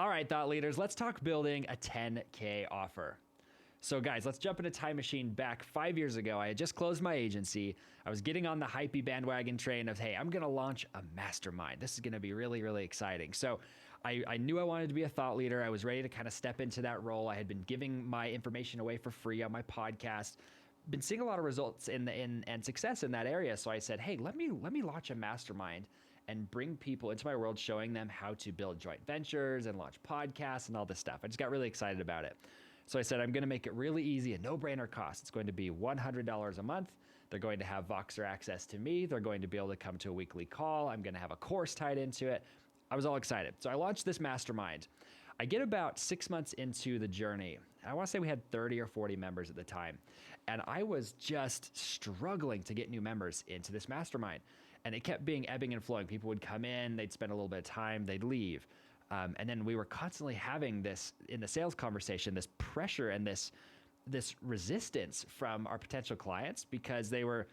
All right, thought leaders, let's talk building a 10K offer. So guys, let's jump in a time machine back 5 years ago. I had just closed my agency. I was getting on the hypey bandwagon train of, hey, I'm going to launch a mastermind. This is going to be really, really exciting. So I knew I wanted to be a thought leader. I was ready to kind of step into that role. I had been giving my information away for free on my podcast, been seeing a lot of results and success in that area. So I said, hey, let me launch a mastermind and bring people into my world, showing them how to build joint ventures and launch podcasts and all this stuff. I just got really excited about it. So I said, I'm going to make it really easy, a no-brainer cost. It's going to be $100 a month. They're going to have Voxer access to me. They're going to be able to come to a weekly call. I'm going to have a course tied into it. I was all excited. So I launched this mastermind. I get about 6 months into the journey. I want to say we had 30 or 40 members at the time. And I was just struggling to get new members into this mastermind. And it kept being ebbing and flowing. People would come in, they'd spend a little bit of time, they'd leave. And then we were constantly having this, in the sales conversation, this pressure and this resistance from our potential clients, because they were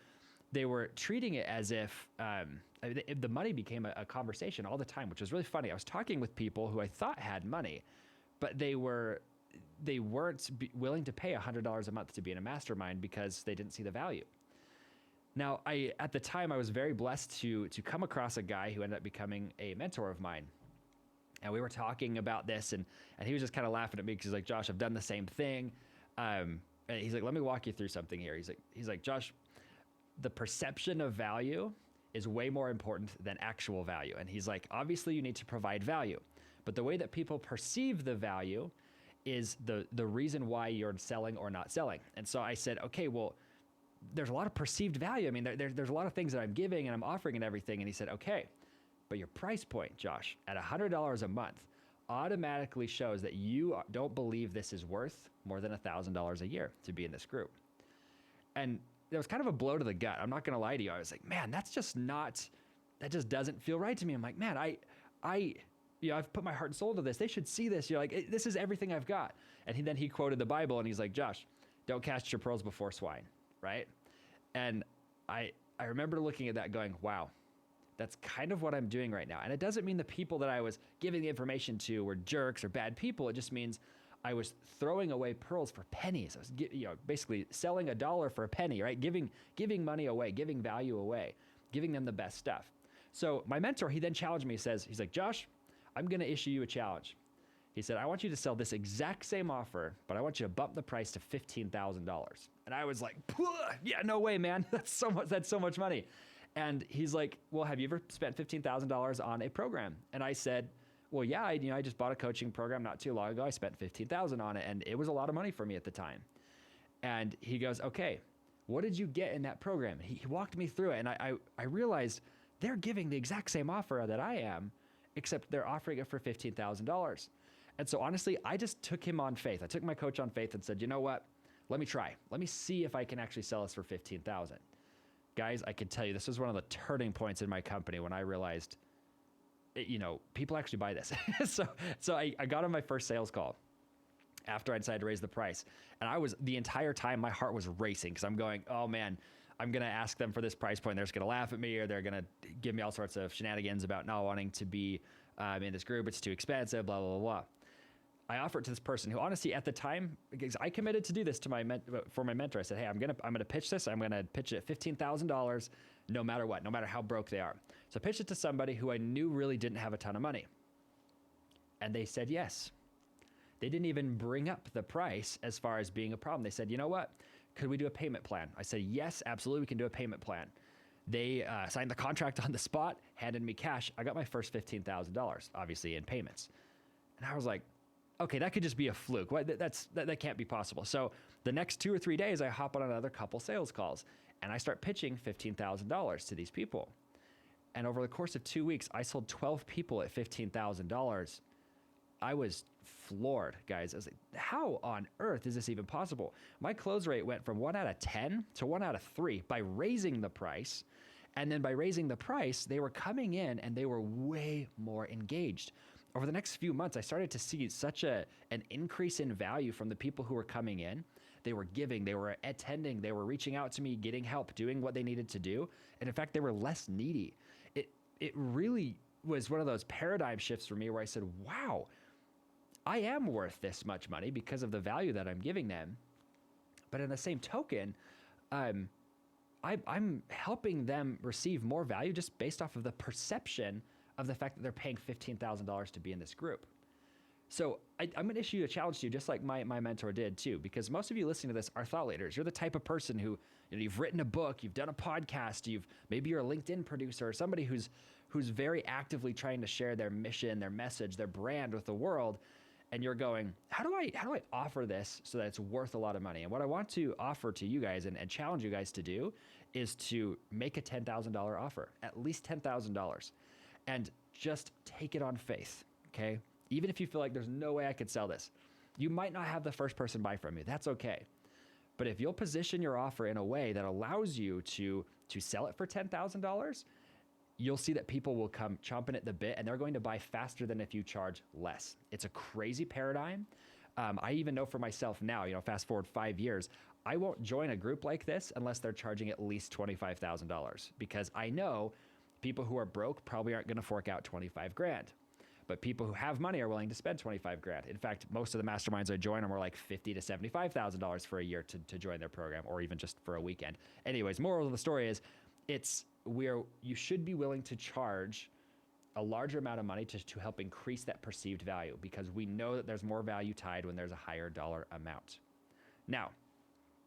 treating it as if the money became a conversation all the time, which was really funny. I was talking with people who I thought had money, but they weren't willing to pay $100 a month to be in a mastermind because they didn't see the value. Now, at the time, I was very blessed to come across a guy who ended up becoming a mentor of mine. And we were talking about this, and he was just kind of laughing at me because he's like, Josh, I've done the same thing. And he's like, let me walk you through something here. He's like, Josh, the perception of value is way more important than actual value. And he's like, obviously you need to provide value, but the way that people perceive the value is the reason why you're selling or not selling. And so I said, okay, well, there's a lot of perceived value. I mean, there's a lot of things that I'm giving and I'm offering and everything. And he said, okay, but your price point, Josh, at $100 a month automatically shows that you don't believe this is worth more than $1,000 a year to be in this group. And it was kind of a blow to the gut. I'm not going to lie to you. I was like, man, that just doesn't feel right to me. I'm like, man, I've put my heart and soul into this. They should see this. You're like, this is everything I've got. And then he quoted the Bible and he's like, Josh, don't cast your pearls before swine. Right. And I remember looking at that going, wow, that's kind of what I'm doing right now. And it doesn't mean the people that I was giving the information to were jerks or bad people. It just means I was throwing away pearls for pennies. I was basically selling $1 for a penny, right? Giving money away, giving value away, giving them the best stuff. So my mentor, he then challenged me, he's like, Josh, I'm going to issue you a challenge. He said, I want you to sell this exact same offer, but I want you to bump the price to $15,000. And I was like, yeah, no way, man. That's so much money. And he's like, well, have you ever spent $15,000 on a program? And I said, well, yeah, I just bought a coaching program not too long ago. I spent $15,000 on it, and it was a lot of money for me at the time. And he goes, okay, what did you get in that program? He walked me through it, and I realized they're giving the exact same offer that I am, except they're offering it for $15,000. And so honestly, I just took him on faith. I took my coach on faith and said, you know what? Let me try. Let me see if I can actually sell this for $15,000. Guys, I can tell you, this was one of the turning points in my company when I realized, people actually buy this. So I got on my first sales call after I decided to raise the price. And the entire time, my heart was racing because I'm going, oh man, I'm going to ask them for this price point. They're just going to laugh at me, or they're going to give me all sorts of shenanigans about not wanting to be in this group. It's too expensive, blah, blah, blah, blah. I offered it to this person who honestly at the time, because I committed to do this for my mentor. I said, hey, I'm going to pitch this. I'm going to pitch it at $15,000 no matter what, no matter how broke they are. So I pitched it to somebody who I knew really didn't have a ton of money. And they said yes. They didn't even bring up the price as far as being a problem. They said, you know what? Could we do a payment plan? I said, yes, absolutely. We can do a payment plan. They signed the contract on the spot, handed me cash. I got my first $15,000, obviously in payments. And I was like, okay, that could just be a fluke. That can't be possible. So the next 2 or 3 days, I hop on another couple sales calls and I start pitching $15,000 to these people. And over the course of 2 weeks, I sold 12 people at $15,000. I was floored, guys. I was like, how on earth is this even possible? My close rate went from 1 out of 10 to 1 out of 3 by raising the price. And then by raising the price, they were coming in and they were way more engaged. Over the next few months, I started to see such an increase in value from the people who were coming in. They were giving, they were attending, they were reaching out to me, getting help, doing what they needed to do. And in fact, they were less needy. It really was one of those paradigm shifts for me where I said, wow, I am worth this much money because of the value that I'm giving them. But in the same token, I'm helping them receive more value just based off of the perception of the fact that they're paying $15,000 to be in this group. So I'm going to issue you a challenge to you, just like my mentor did too, because most of you listening to this are thought leaders. You're the type of person who, you've written a book, you've done a podcast, maybe you're a LinkedIn producer, or somebody who's very actively trying to share their mission, their message, their brand with the world. And you're going, how do I offer this so that it's worth a lot of money? And what I want to offer to you guys and challenge you guys to do is to make a $10,000 offer, at least $10,000, and just take it on faith, okay? Even if you feel like there's no way I could sell this, you might not have the first person buy from you. That's okay. But if you'll position your offer in a way that allows you to sell it for $10,000, you'll see that people will come chomping at the bit, and they're going to buy faster than if you charge less. It's a crazy paradigm. I even know for myself now, fast forward 5 years, I won't join a group like this unless they're charging at least $25,000, because I know people who are broke probably aren't going to fork out 25 grand. But people who have money are willing to spend 25 grand. In fact, most of the masterminds I join are more like $50,000 to $75,000 for a year to join their program, or even just for a weekend. Anyways, moral of the story is, you should be willing to charge a larger amount of money to help increase that perceived value, because we know that there's more value tied when there's a higher dollar amount. Now,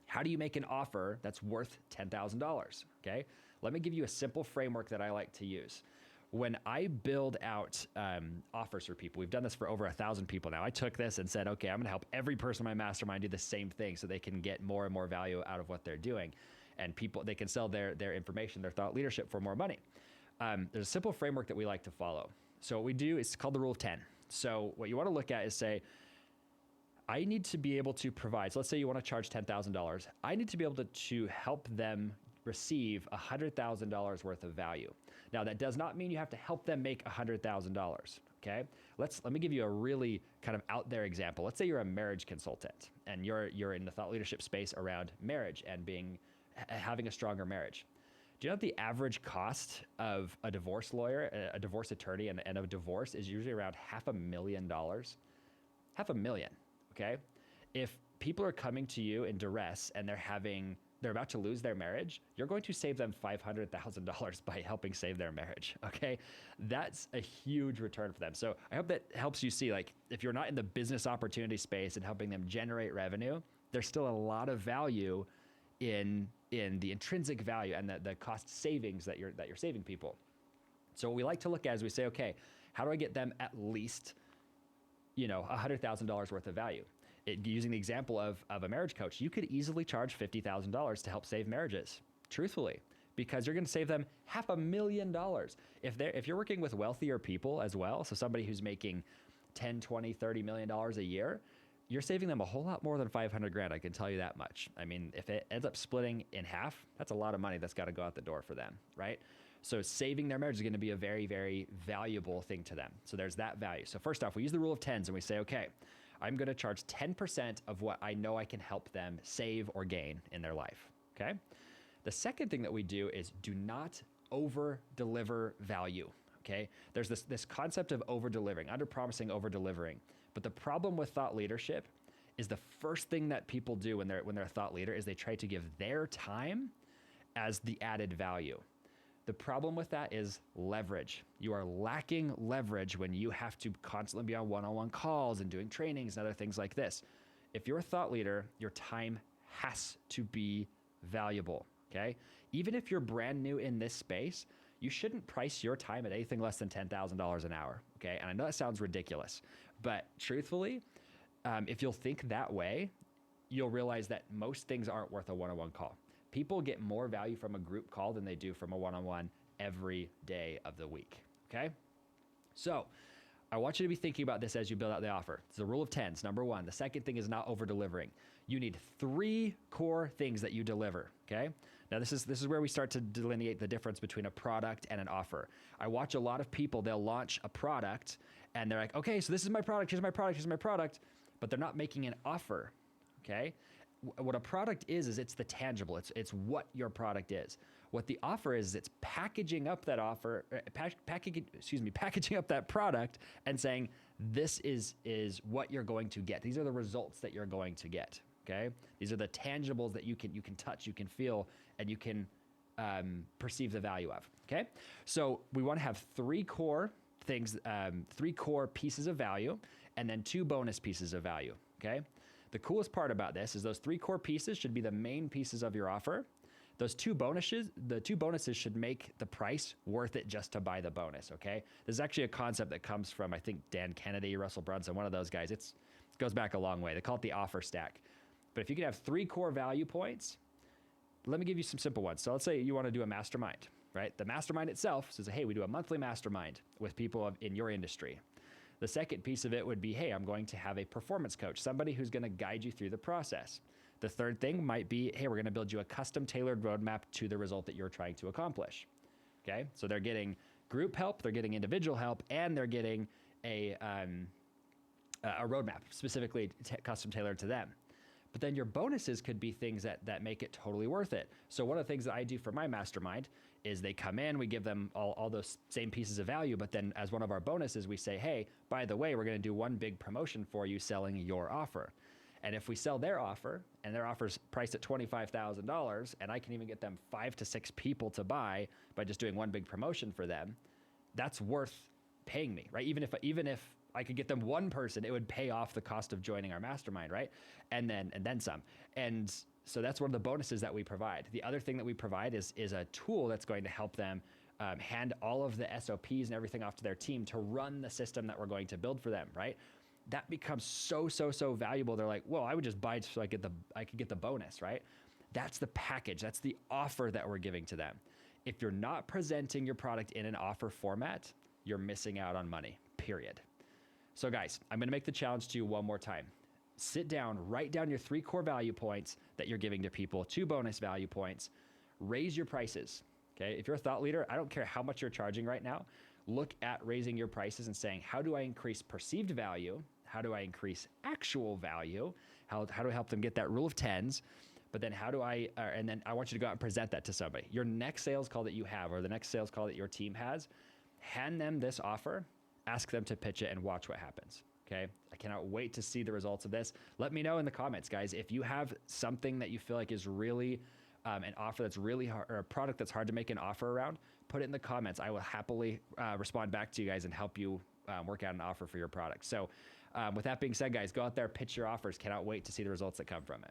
how do you make an offer that's worth $10,000? Okay, let me give you a simple framework that I like to use. When I build out offers for people, we've done this for over 1,000 people now. I took this and said, okay, I'm going to help every person in my mastermind do the same thing so they can get more and more value out of what they're doing. And they can sell their information, their thought leadership for more money. There's a simple framework that we like to follow. So what we do is called the rule of 10. So what you want to look at is say, I need to be able to provide, so let's say you want to charge $10,000. I need to be able to help them receive $100,000 worth of value. Now, that does not mean you have to help them make $100,000, okay? Let me give you a really kind of out there example. Let's say you're a marriage consultant and you're in the thought leadership space around marriage and having a stronger marriage. Do you know that the average cost of a divorce lawyer, a divorce attorney, and a divorce is usually around $500,000? $500,000, okay? If people are coming to you in duress and they're about to lose their marriage, you're going to save them $500,000 by helping save their marriage, okay? That's a huge return for them. So I hope that helps you see, like, if you're not in the business opportunity space and helping them generate revenue, there's still a lot of value in the intrinsic value and the cost savings that you're saving people. So what we like to look at is we say, okay, how do I get them at least, $100,000 worth of value? Using the example of a marriage coach, you could easily charge $50,000 to help save marriages, truthfully, because you're going to save them $500,000. If you're working with wealthier people as well, so somebody who's making 10, 20, $30 million a year, you're saving them a whole lot more than 500 grand. I can tell you that much. I mean, if it ends up splitting in half, that's a lot of money that's got to go out the door for them, right? So saving their marriage is going to be a very, very valuable thing to them. So there's that value. So first off, we use the rule of tens and we say, okay, I'm going to charge 10% of what I know I can help them save or gain in their life, okay? The second thing that we do is do not over-deliver value, okay? There's this concept of over-delivering, under-promising, over-delivering. But the problem with thought leadership is the first thing that people do when they're a thought leader is they try to give their time as the added value. The problem with that is leverage. You are lacking leverage when you have to constantly be on one-on-one calls and doing trainings and other things like this. If you're a thought leader, your time has to be valuable, okay? Even if you're brand new in this space, you shouldn't price your time at anything less than $10,000 an hour, okay? And I know that sounds ridiculous, but truthfully, if you'll think that way, you'll realize that most things aren't worth a one-on-one call. People get more value from a group call than they do from a one-on-one every day of the week, okay? So I want you to be thinking about this as you build out the offer. It's the rule of tens, number one. The second thing is not over-delivering. You need 3 core things that you deliver, okay? Now this is where we start to delineate the difference between a product and an offer. I watch a lot of people, they'll launch a product and they're like, okay, so this is my product, here's my product, here's my product, but they're not making an offer, okay? What a product is it's the tangible. It's what your product is. What the offer is, it's packaging up that offer, packaging up that product and saying, this is what you're going to get. These are the results that you're going to get. Okay, these are the tangibles that you can touch, you can feel, and you can perceive the value of. Okay, so we want to have three core things, three core pieces of value, and then two bonus pieces of value. Okay, the coolest part about this is those three core pieces should be the main pieces of your offer. Those two bonuses should make the price worth it just to buy the bonus. Okay, this is actually a concept that comes from, I think, Dan Kennedy, Russell Brunson, one of those guys. It goes back a long way. They call it the offer stack. But if you could have three core value points, let me give you some simple ones. So let's say you want to do a mastermind, right? The mastermind itself says, hey, we do a monthly mastermind with people in your industry. The second piece of it would be, hey, I'm going to have a performance coach, somebody who's going to guide you through the process. The third thing might be, hey, we're going to build you a custom tailored roadmap to the result that you're trying to accomplish. Okay, so they're getting group help, they're getting individual help, and they're getting a roadmap specifically custom tailored to them. But then your bonuses could be things that make it totally worth it. So one of the things that I do for my mastermind is they come in, we give them all those same pieces of value, but then as one of our bonuses, we say, hey, by the way, we're going to do one big promotion for you selling your offer. And if we sell their offer, and their offer's priced at $25,000, and I can even get them 5 to 6 people to buy by just doing one big promotion for them, that's worth paying me, right? Even if I could get them one person, it would pay off the cost of joining our mastermind, right? And then some. And so that's one of the bonuses that we provide. The other thing that we provide is a tool that's going to help them hand all of the SOPs and everything off to their team to run the system that we're going to build for them, right? That becomes so valuable. They're like, well, I would just buy it so I could get the bonus, right? That's the package. That's the offer that we're giving to them. If you're not presenting your product in an offer format, you're missing out on money, period. So guys, I'm going to make the challenge to you one more time. Sit down, write down your 3 core value points that you're giving to people, 2 bonus value points, raise your prices. Okay. If you're a thought leader, I don't care how much you're charging right now. Look at raising your prices and saying, how do I increase perceived value? How do I increase actual value? How do I help them get that rule of tens? But then and then I want you to go out and present that to somebody. Your next sales call that you have, or the next sales call that your team has, hand them this offer, ask them to pitch it, and watch what happens. Okay. I cannot wait to see the results of this. Let me know in the comments, guys, if you have something that you feel like is really an offer that's really hard, or a product that's hard to make an offer around, put it in the comments. I will happily respond back to you guys and help you work out an offer for your product. So with that being said, guys, go out there, pitch your offers. Cannot wait to see the results that come from it.